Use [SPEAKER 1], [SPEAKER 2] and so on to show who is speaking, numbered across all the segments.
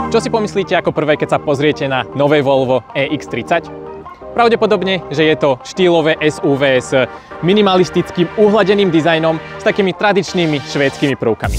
[SPEAKER 1] Čo si pomyslíte ako prvé, keď sa pozriete na nové Volvo EX30? Pravdepodobne, že je to štýlové SUV s minimalistickým uhladeným dizajnom s takými tradičnými švédskymi prvkami.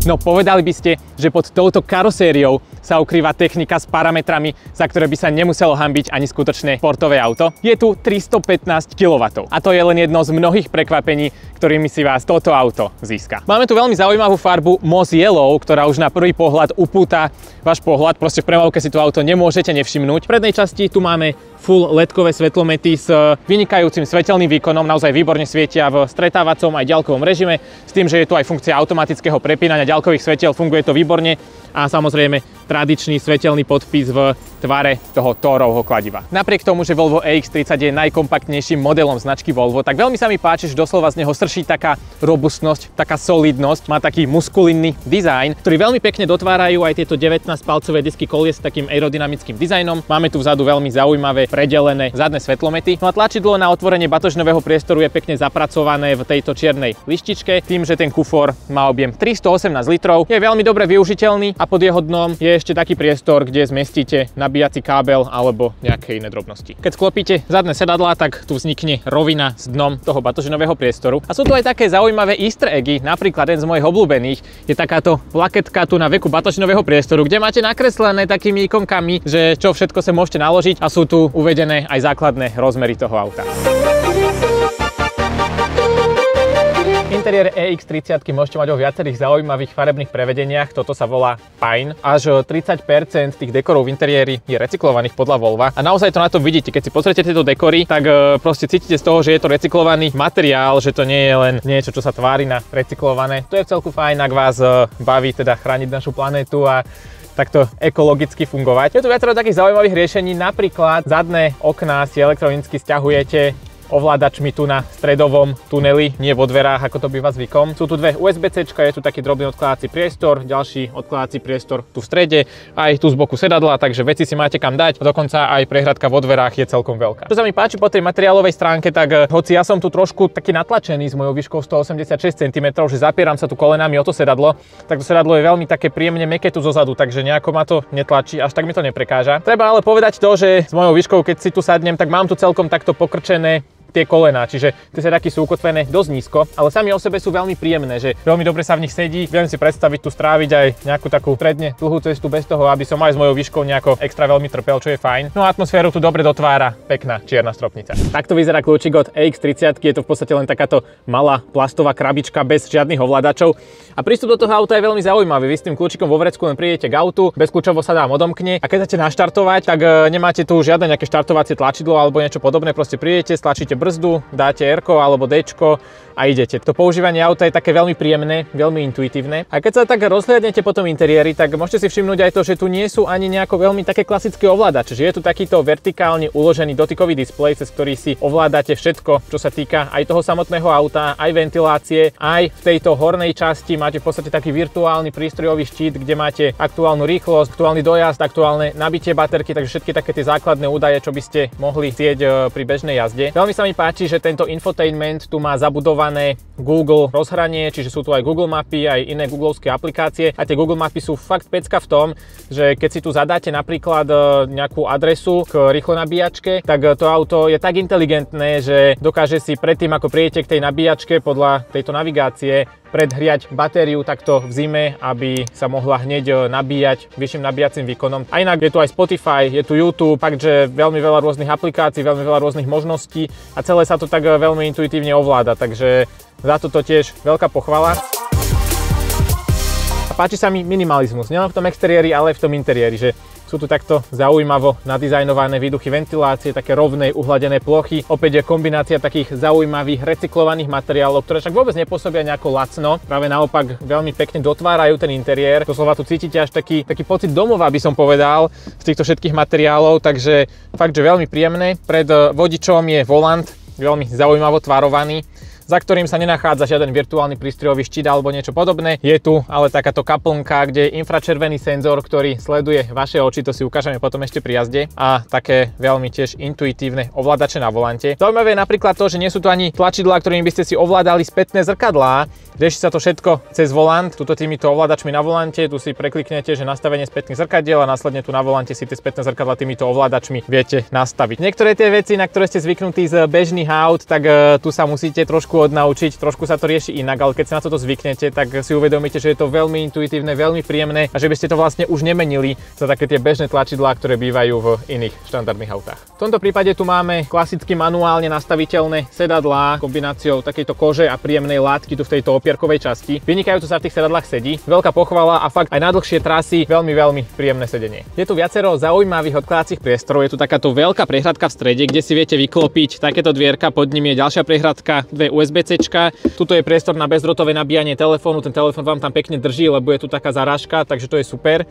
[SPEAKER 1] No povedali by ste, že pod touto karosériou sa ukrýva technika s parametrami, za ktoré by sa nemuselo hanbiť ani skutočné športové auto. Je tu 315 kW a to je len jedno z mnohých prekvapení, ktorými si vás toto auto získa. Máme tu veľmi zaujímavú farbu Moss Yellow, ktorá už na prvý pohľad upúta váš pohľad. Proste v premávke si to auto nemôžete nevšimnúť. V prednej časti tu máme full LED-kové svetlomety s vynikajúcim svetelným výkonom, naozaj výborne svietia v stretávacom aj ďalkovom režime, s tým, že je tu aj funkcia automatického prepínania ďalkových svetiel, funguje to výborne a samozrejme tradičný svetelný podpis v tvare toho Thorovho kladiva. Napriek tomu, že Volvo EX30 je najkompaktnejším modelom značky Volvo, tak veľmi sa mi páči, že doslova z neho srší taká robustnosť, taká solidnosť, má taký muskulínny dizajn, ktorý veľmi pekne dotvárajú aj tieto 19-palcové disky kolies s takým aerodynamickým dizajnom. Máme tu vzadu veľmi zaujímavé predelené zadné svetlomety. No a tlačidlo na otvorenie batožnového priestoru je pekne zapracované v tejto čiernej lištičke, tým, že ten kufor má objem 318 litrov, je veľmi dobre využiteľný a pod jeho dnom je ešte taký priestor, kde zmestíte nabíjací kábel alebo nejaké iné drobnosti. Keď sklopíte zadné sedadlá, tak tu vznikne rovina s dnom toho batožinového priestoru. A sú tu aj také zaujímavé easter eggy, napríklad jeden z mojich obľúbených je takáto plaketka tu na veku batožinového priestoru, kde máte nakreslené takými ikonkami, že čo všetko sa môžete naložiť a sú tu uvedené aj základné rozmery toho auta. Interiér EX30 môžete mať vo viacerých zaujímavých farebných prevedeniach, toto sa volá Pine. Až 30% tých dekorov v interiéri je recyklovaných podľa Volva a naozaj to na tom vidíte, keď si pozriete tieto dekory, tak proste cítite z toho, že je to recyklovaný materiál, že to nie je len niečo, čo sa tvári na recyklované. To je vcelku fajn, ak vás baví teda chrániť našu planétu a takto ekologicky fungovať. Je tu viacero takých zaujímavých riešení, napríklad zadné okná si elektronicky sťahujete ovládačmi tu na stredovom tuneli, nie vo dverách, ako to býva zvykom. Sú tu dve USB-C, je tu taký drobný odkladací priestor, ďalší odkladací priestor tu v strede, aj tu z boku sedadla, takže veci si máte kam dať. Dokonca aj prehradka vo dverách je celkom veľká. Čo sa mi páči po tej materiálovej stránke, tak hoci ja som tu trošku taký natlačený s mojou výškou 186 cm, že zapieram sa tu kolenami o to sedadlo, tak to sedadlo je veľmi také príjemne mäkké tu zozadu, takže nejako ma to netlačí, až tak mi to neprekáža. Treba ale povedať to, že s mojou výškou, keď si tu sadnem, tak mám tu celkom takto pokrčené tie kolená, čiže tie sedaky sú ukotvené dosť nízko, ale sami o sebe sú veľmi príjemné, že veľmi dobre sa v nich sedí. Viem si predstaviť tu stráviť aj nejakú takú stredne dlhú cestu bez toho, aby som aj s mojou výškou nejako extra veľmi trpel, čo je fajn. No a atmosféru tu dobre dotvára pekná čierna stropnica. Takto vyzerá kľúčik od EX30, je to v podstate len takáto malá plastová krabička bez žiadnych ovládačov. A prístup do toho auta je veľmi zaujímavý. Vy s tým kľúčikom vo vrecku len prídete k autu, bezkľúčovo sa dám odomkne a keď chcete naštartovať, tak nemáte tu žiadne nejaké štartovacie tlačidlo alebo niečo podobné, proste prídete, stlačíte brzdu, dáte R-ko alebo D-čko a idete. To používanie auta je také veľmi príjemné, veľmi intuitívne. A keď sa tak rozhliadnete po tom interiéri, tak môžete si všimnúť aj to, že tu nie sú ani nejako veľmi také klasické ovládače, že je tu takýto vertikálne uložený dotykový displej, cez ktorý si ovládate všetko, čo sa týka aj toho samotného auta, aj ventilácie, aj v tejto hornej časti máte v podstate taký virtuálny prístrojový štít, kde máte aktuálnu rýchlosť, aktuálny dojazd, aktuálne nabitie baterky, takže všetky také tie základné údaje, čo by ste mohli chcieť pri bežnej jazde. Veľmi sa mi páči, že tento infotainment tu má zabudované Google rozhranie, čiže sú tu aj Google mapy, aj iné googlovské aplikácie a tie Google mapy sú fakt pecka v tom, že keď si tu zadáte napríklad nejakú adresu k rýchlo nabíjačke, tak to auto je tak inteligentné, že dokáže si predtým, ako prijete k tej nabíjačke podľa tejto navigácie, predhriať batériu takto v zime, aby sa mohla hneď nabíjať vyšším nabíjacím výkonom. A inak je tu aj Spotify, je tu YouTube, takže veľmi veľa rôznych aplikácií, veľmi veľa rôznych možností a celé sa to tak veľmi intuitívne ovláda, takže za toto tiež veľká pochvala. A páči sa mi minimalizmus, nielen v tom exteriéri, ale aj v tom interiéri, že sú tu takto zaujímavo nadizajnované výduchy ventilácie, také rovné uhladené plochy. Opäť je kombinácia takých zaujímavých recyklovaných materiálov, ktoré však vôbec nepôsobia nejako lacno. Práve naopak veľmi pekne dotvárajú ten interiér. Doslova tu cítite až taký pocit domova, by som povedal, z týchto všetkých materiálov, takže fakt, že veľmi príjemné. Pred vodičom je volant, veľmi zaujímavo tvarovaný, za ktorým sa nenachádza žiaden virtuálny prístrojový štít alebo niečo podobné. Je tu ale takáto kaplnka, kde je infračervený senzor, ktorý sleduje vaše oči, to si ukážeme potom ešte pri jazde, a také veľmi tiež intuitívne ovládače na volante. Zaujímavé je napríklad to, že nie sú tu ani tlačidlá, ktorými by ste si ovládali spätné zrkadlá. Rieši sa to všetko cez volant, tuto týmito ovládačmi na volante, tu si prekliknete, že nastavenie spätných zrkadiel a následne tu na volante si tie spätné zrkadlá týmito ovládačmi viete nastaviť. Niektoré tie veci, na ktoré ste zvyknutí z bežných aut, tak tu sa musíte trošku odnaučiť, trošku sa to rieši inak, ale keď sa na toto zvyknete, tak si uvedomíte, že je to veľmi intuitívne, veľmi príjemné a že by ste to vlastne už nemenili za také tie bežné tlačidlá, ktoré bývajú v iných štandardných autách. V tomto prípade tu máme klasicky manuálne nastaviteľné sedadlá kombináciou takejto kože a príjemnej látky tu v tejto opierkovej časti. Vynikajúco sa v tých sedadlách sedí. Veľká pochvala a fakt aj na dlhšie trasy veľmi príjemné sedenie. Je tu viacero zaujímavých odkladacích priestorov. Je tu takáto veľká prehradka v strede, kde si viete vyklopiť takéto dvierka, pod ním je ďalšia prehradka, dve USB-C-čka. Tuto je priestor na bezdrôtové nabíjanie telefónu. Ten telefón vám tam pekne drží, lebo je tu taká zarážka, takže to je super.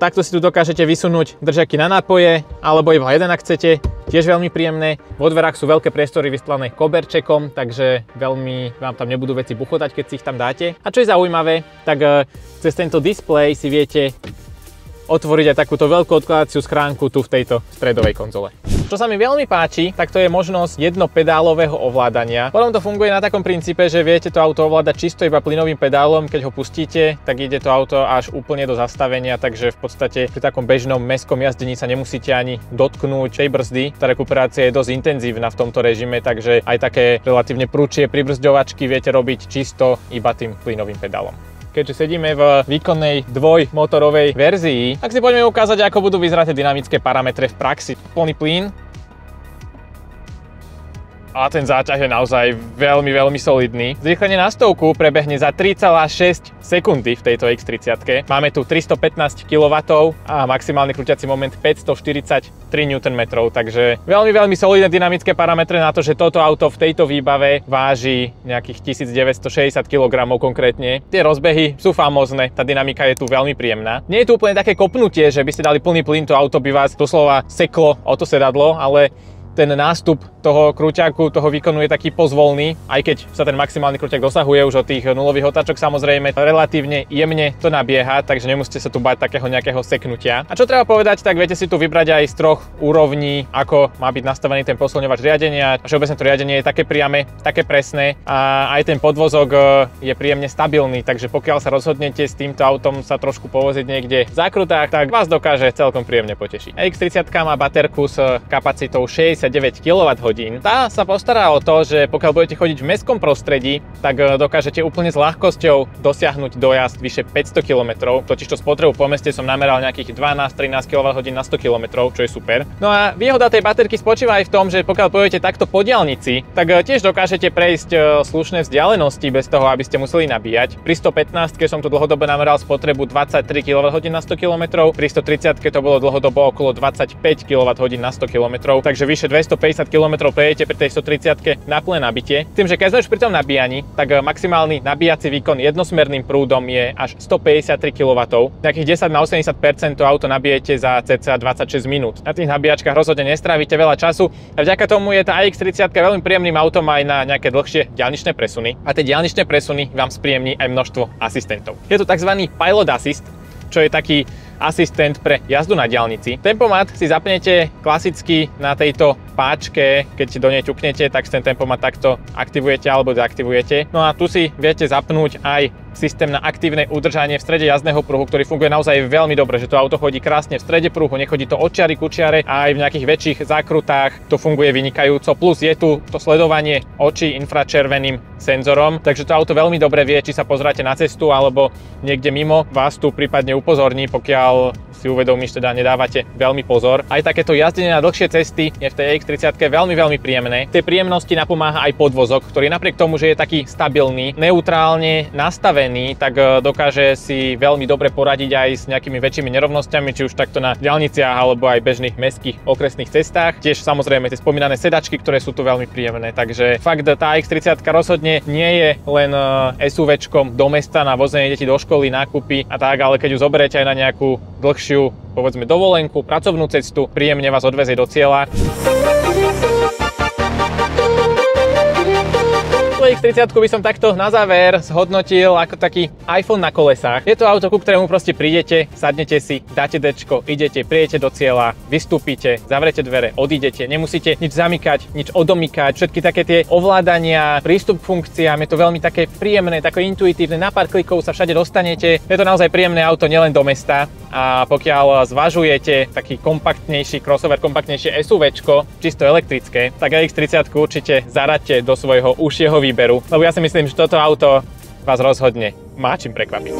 [SPEAKER 1] Takto si tu dokážete vysunúť držaky na nápoje, alebo iba jeden, ak chcete. Tiež veľmi príjemné. Vo dverách sú veľké priestory vystlané koberčekom, takže veľmi vám tam nebudú veci buchotať, keď si ich tam dáte. A čo je zaujímavé, tak cez tento displej si viete otvoriť aj takúto veľkú odkladaciu schránku tu v tejto stredovej konzole. Čo sa mi veľmi páči, tak to je možnosť jednopedálového ovládania. Potom to funguje na takom princípe, že viete to auto ovládať čisto iba plynovým pedálom. Keď ho pustíte, tak ide to auto až úplne do zastavenia, takže v podstate pri takom bežnom mestskom jazdení sa nemusíte ani dotknúť tej brzdy. Tá rekuperácia je dosť intenzívna v tomto režime, takže aj také relatívne prúčie pribrzďovačky viete robiť čisto iba tým plynovým pedálom. Keďže sedíme v výkonnej dvojmotorovej verzii, tak si poďme ukázať, ako budú vyzerať dynamické parametre v praxi. Plný plyn. A ten záťah je naozaj veľmi solidný. Zrýchlenie na stovku prebehne za 3,6 sekundy v tejto X30. Máme tu 315 kW a maximálny krúťací moment 543 Nm, takže veľmi solidné dynamické parametre na to, že toto auto v tejto výbave váži nejakých 1960 kg konkrétne. Tie rozbehy sú famózne, tá dynamika je tu veľmi príjemná. Nie je tu úplne také kopnutie, že by ste dali plný plyn, to auto by vás doslova seklo o to sedadlo, ale ten nástup toho krúťaku, toho výkonu je taký pozvolný, aj keď sa ten maximálny krúťak dosahuje už od tých nulových otáčok, samozrejme relatívne jemne to nabieha, takže nemusíte sa tu bať takého nejakého seknutia. A čo treba povedať, tak viete si tu vybrať aj z troch úrovní, ako má byť nastavený ten posilňovač riadenia. Všeobecne to riadenie je také priame, také presné a aj ten podvozok je príjemne stabilný, takže pokiaľ sa rozhodnete s týmto autom sa trošku povoziť niekde v zákrutách, tak vás dokáže celkom príjemne potešiť. X30 má baterku s kapacitou 69 kWh. Tá sa postará o to, že pokiaľ budete chodiť v mestskom prostredí, tak dokážete úplne s ľahkosťou dosiahnuť dojazd vyše 500 km. Totižto spotrebu po meste som nameral nejakých 12-13 kWh na 100 km, čo je super. No a výhoda tej baterky spočíva aj v tom, že pokiaľ pôjdete takto po diaľnici, tak tiež dokážete prejsť slušné vzdialenosti bez toho, aby ste museli nabíjať. Pri 115 som tu dlhodobo nameral spotrebu 23 kWh na 100 km, pri 130 to bolo dlhodobo okolo 25 kWh na 100 km, takže vyše 250 km prejdete pri tej 130 na plné nabitie. Tým, že keď sme už pri tom nabíjaní, tak maximálny nabíjací výkon jednosmerným prúdom je až 153 kW. Nejakých 10 na 80% to auto nabijete za cca 26 minút. Na tých nabíjačkách rozhodne nestrávite veľa času a vďaka tomu je tá X30 veľmi príjemným autom aj na nejaké dlhšie diaľničné presuny. A tie diaľničné presuny vám spríjemní aj množstvo asistentov. Je to tzv. Pilot Assist, čo je taký asistent pre jazdu na diaľnici. Tempomat si zapnete klasicky na tejto páčke, keď do nej ťuknete, tak ten tempomat takto aktivujete alebo deaktivujete. No a tu si viete zapnúť aj systém na aktívne udržanie v strede jazdného pruhu, ktorý funguje naozaj veľmi dobre, že to auto chodí krásne v strede pruhu, nechodí to od čiary ku čiare a aj v nejakých väčších zákrutách to funguje vynikajúco. Plus je tu to sledovanie očí infračerveným senzorom, takže to auto veľmi dobre vie, či sa pozráte na cestu alebo niekde mimo, vás tu prípadne upozorní, pokiaľ si uvedomí, že teda nedávate veľmi pozor. Aj takéto jazdenie na dlhšie cesty je v tej X30 veľmi príjemné. Tej príjemnosti napomáha aj podvozok, ktorý napriek tomu, že je taký stabilný, neutrálne nastavený, tak dokáže si veľmi dobre poradiť aj s nejakými väčšími nerovnosťami, či už takto na diaľniciach alebo aj bežných mestských okresných cestách. Tiež samozrejme tie spomínané sedačky, ktoré sú tu veľmi príjemné. Takže fakt tá X30 rozhodne nie je len SUVčkom do mesta na vozenie detí do školy, nákupy a tak, ale keď ju zoberiete aj na nejakú dlhšiu, povedzme dovolenku, pracovnú cestu, príjemne vás odvezie do cieľa. X30 by som takto na záver zhodnotil ako taký iPhone na kolesách. Je to auto, ku ktorému proste prídete, sadnete si, dáte dečko, idete, prijete do cieľa, vystúpite, zavrete dvere, odídete, nemusíte nič zamykať, nič odomykať, všetky také tie ovládania, prístup k funkciám, je to veľmi také príjemné, také intuitívne, na pár klikov sa všade dostanete. Je to naozaj príjemné auto nielen do mesta a pokiaľ zvažujete taký kompaktnejší crossover, kompaktnejšie SUVčko, čisto elektrické, tak X30 určite zaraďte do svojho užšieho výberu, lebo ja si myslím, že toto auto vás rozhodne má čím prekvapiť.